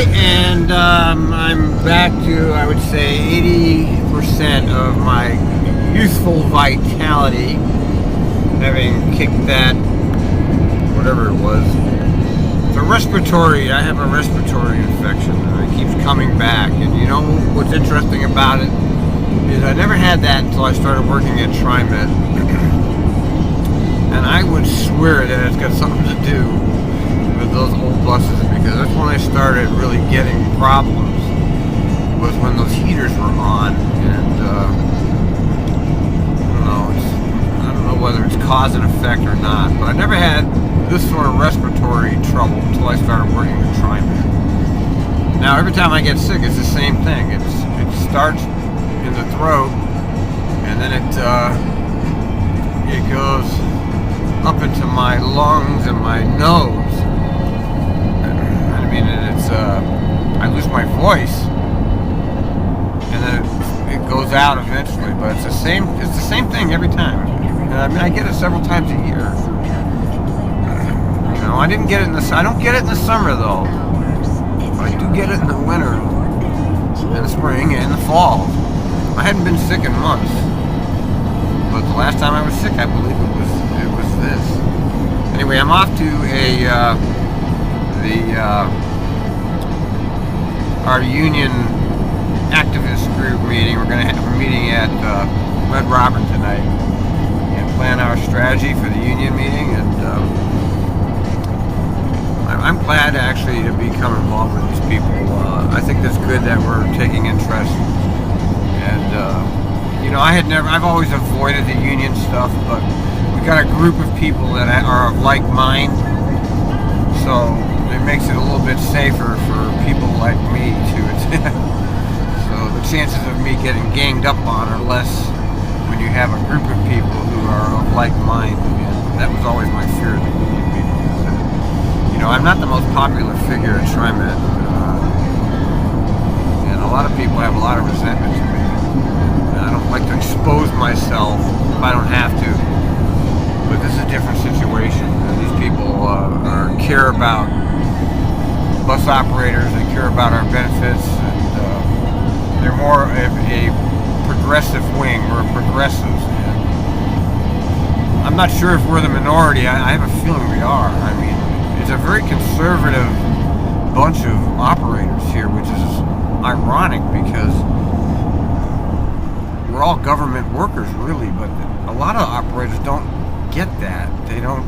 Friday, and I'm back to, I would say, 80% of my youthful vitality, having kicked that, whatever it was. It's a respiratory, I have a respiratory infection, and it keeps coming back. And you know what's interesting about it is I never had that until I started working at Trimet. And I would swear that it's got something to do with those old buses, because that's when I started really getting problems, was when those heaters were on. And I don't know whether it's cause and effect or not, but I never had this sort of respiratory trouble until I started working at Trimet. Now every time I get sick, it's the same thing. It starts in the throat, and then it goes up into my lungs and my nose. I mean, I lose my voice, and then it goes out eventually. But it's the same thing every time. And I mean, I get it several times a year. You know, I don't get it in the summer though. But I do get it in the winter, in the spring, and in the fall. I hadn't been sick in months, but the last time I was sick, I believe it was this. Anyway, I'm off to our union activist group meeting. We're going to have a meeting at Red Robin tonight and plan our strategy for the union meeting. And I'm glad actually to become involved with these people. I think it's good that we're taking interest. And I've always avoided the union stuff, but we got a group of people that are of like mind, so it makes it a little bit safer for people like me to attend. So the chances of me getting ganged up on are less when you have a group of people who are of like mind. And that was always my fear of the union meeting. You know, I'm not the most popular figure at Trimet, and a lot of people have a lot of resentment to me. I don't like to expose myself if I don't have to, but this is a different situation. These people care about bus operators, they care about our benefits, and they're more of a progressive wing. We're progressives. And I'm not sure if we're the minority. I have a feeling we are. I mean, it's a very conservative bunch of operators here, which is ironic because we're all government workers, really, but a lot of operators don't get that. They don't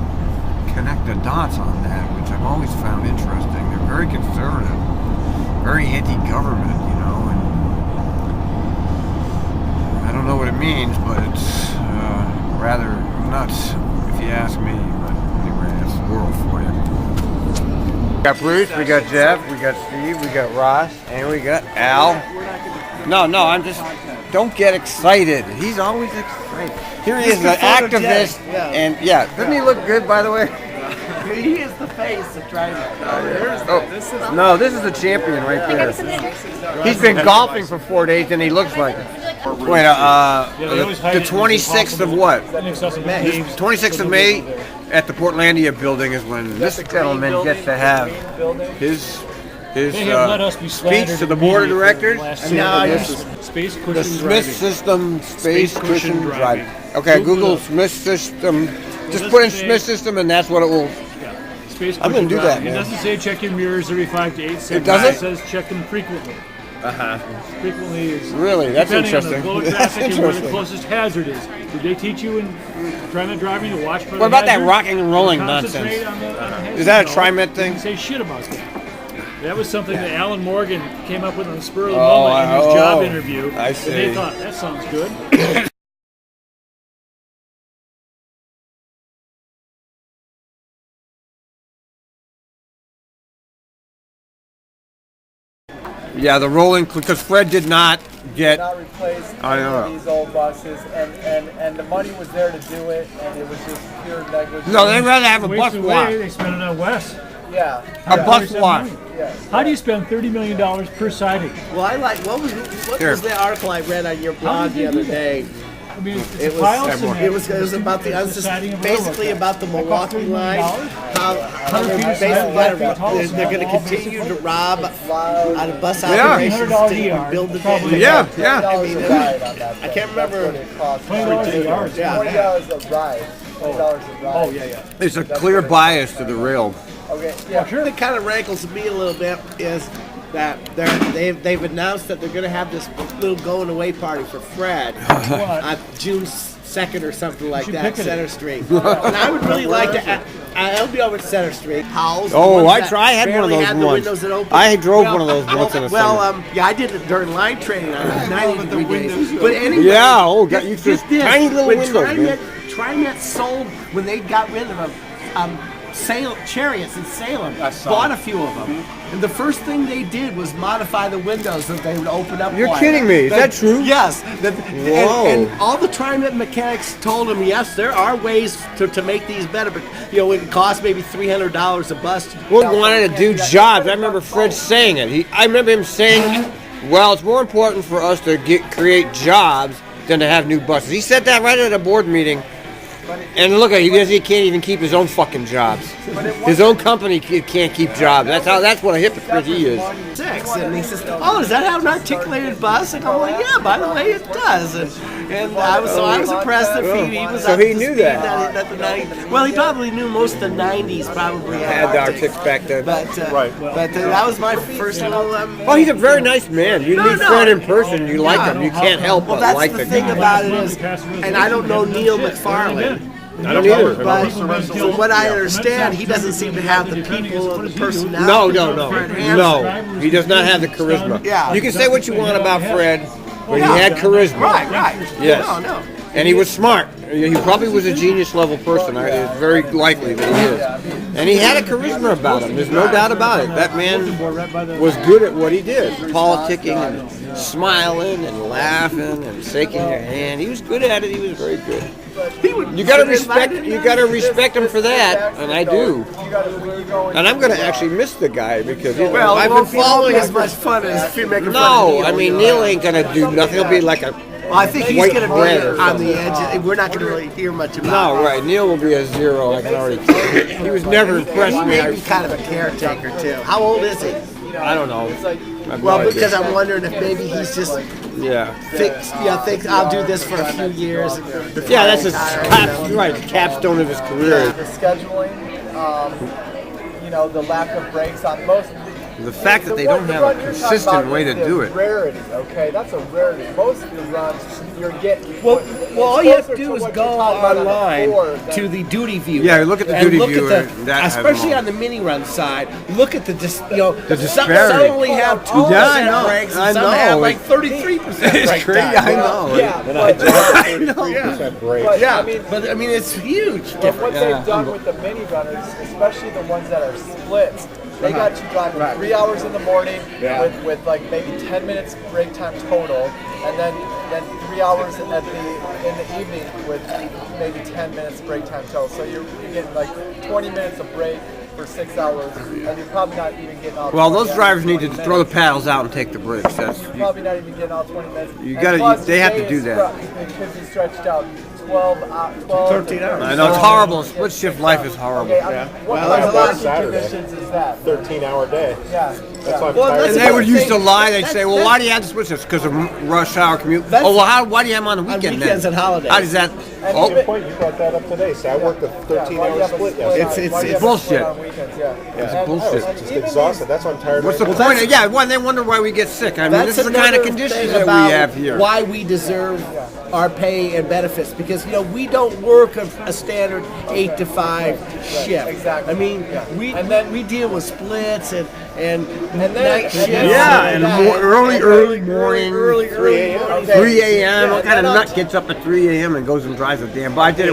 connect the dots on that, which I've always found interesting. They're very conservative, very anti-government, you know, and I don't know what it means, but it's rather nuts, if you ask me. But anyway, that's the world for you. We got Bruce, we got Jeff, we got Steve, we got Ross, and we got Al. No, I'm just... Don't get excited. He's always excited. Here he is, an activist, and doesn't he look good, by the way? He is the face of Trimet. This is the champion right there. He's been golfing for 4 days, and he looks like it. Wait, the 26th of what? 26th of May at the Portlandia building is when this gentleman gets to have his speech to the board of directors. And now space cushion the Smith System Space Cushion Drive. Okay, Google Smith System. Just put in Smith System, and that's what it will. Space I'm going to do that, man. It doesn't say check your mirrors every 5 to 8 seconds. It doesn't? It says check them frequently. Frequently is really, that's interesting. On the flow of traffic and where the closest hazard is. Did they teach you in Trimet driving to watch for what the about hazard? that rocking and rolling nonsense? Is that a Trimet thing? Didn't say shit about that. That was something that Alan Morgan came up with on the spur of the moment in his job interview. I see. And they thought, that sounds good. Yeah, the rolling, because Fred did not get... Not replace these old buses, and the money was there to do it, and it was just pure negligence. No, they'd rather have a bus walk. They spent it on Wes. Yeah. A bus walk. Yeah. How do you spend $30 million per siding? Well, what was the article I read on your blog the other day? I mean, it's It a pile of was, cement. it was about the basically about the Milwaukee line. How they're basically they're going to continue to rob out of bus operations to build the dam. Yeah. I can't remember. $20 a yard. Yeah. $20 a ride. $20 a ride. Oh, yeah. There's a clear bias to the rail. Okay, yeah. The thing that kind of rankles me a little bit is that they've announced that they're going to have this little going away party for Fred on June 2nd or something like that, Center Street. And I would really like to. I'll be over at Center Street. Howell's. Oh, I had one of those once. I drove one of those once in a summer. Yeah, I did it during line training on 90-degree days. But anyway, Yeah, you get just this. tiny little When windows, man. Trimet sold when they got rid of them. Chariots in Salem, bought a few of them, and the first thing they did was modify the windows that they would open up. You're wide. kidding me. Is that true? Yes. Whoa. And all the Trimet mechanics told them, yes, there are ways to make these better, but it costs maybe $300 a bus. We wanted to do jobs. I remember Fred saying it. I remember him saying, well, it's more important for us to create jobs than to have new buses. He said that right at a board meeting. And look at he can't even keep his own fucking jobs. His own company can't keep jobs. That's what a hypocrite he is. And he says, "Oh, does that have an articulated bus?" And I'm like, "Yeah, by the way, it does." And I was impressed that he was. So up he to knew speed that. that the 90s. Well, he probably knew most of the '90s probably Had the Arctics back then. But that was my first little. Oh, he's a very nice man. You meet Fred in person, you like him. You can't help Well, but that's like the thing guy. about it is, and I don't know Neil McFarlane. I don't either. But from what I understand, he doesn't seem to have the people and the personality. No. He does not have the charisma. Yeah. You can say what you want about Fred, but he had charisma. Right. Yes. No. And he was smart. He probably was a genius level person. It's very likely that he is. And he had a charisma about him. There's no doubt about it. That man was good at what he did. Politicking and smiling and laughing and shaking your hand. He was good at it. He was very good. You gotta respect him for that, and I do. And I'm gonna actually miss the guy because I've been following as much fun as if you're making fun of No, Neil. I mean Neil ain't gonna do nothing. He'll be like a Well, I think he's white going to bread be or on the something. edge. We're not going to really hear much about No, right. Neil will be a zero. I can already tell. He was never impressed He me. may be kind of a caretaker, too. How old is he? I don't know. Well, because I'm wondering if maybe he's just thinks I'll do this for a few years. Yeah, that's his capstone of his career. The scheduling, the lack of breaks on most. The fact that they don't have a consistent way to do it. Rarity, okay? That's a rarity. Most of the runs, you're getting. Well, all you have to do is go online to the duty view. Yeah, look at the duty view. Especially on the mini run side, look at the disparity. Some only have 2% breaks, and some have like 33% break. It's crazy. I know. Yeah, but I mean, it's huge. But what they've done with the mini runners, especially the ones that are splits, they got you driving 3 hours in the morning with like maybe 10 minutes break time total, and then 3 hours in the evening with maybe 10 minutes break time total. So you're getting like 20 minutes of break for 6 hours, and you're probably not even getting all. Well, those drivers need to throw the paddles out and take the breaks. You're probably not even getting all 20 minutes. They have to do that. It could be stretched out 12 13 hours. I know it's horrible. Split shift life is horrible. Okay, what kind of working conditions is that? 13-hour day. Yeah. That's why I'm tired. And they would used to lie. They'd say, "Well, why do you have the split shifts? Because of rush hour commute." Oh, well, why do you have them on the weekend weekends then? and holidays. How does that? Good point. You brought that up today. So I worked a 13-hour split yesterday. It's bullshit. I bullshit. was just exhausted. That's why I'm tired. What's the right point? Yeah, well, they wonder why we get sick. I mean, this is the kind of another conditions thing that about we have here. Why we deserve our pay and benefits, because we don't work a standard 8 to 5 shift. Exactly. I mean, we deal with splits and night shifts. Yeah, and early morning, 3 a.m. What kind of nut gets up at 3 a.m. and goes and drives a damn bike? I did it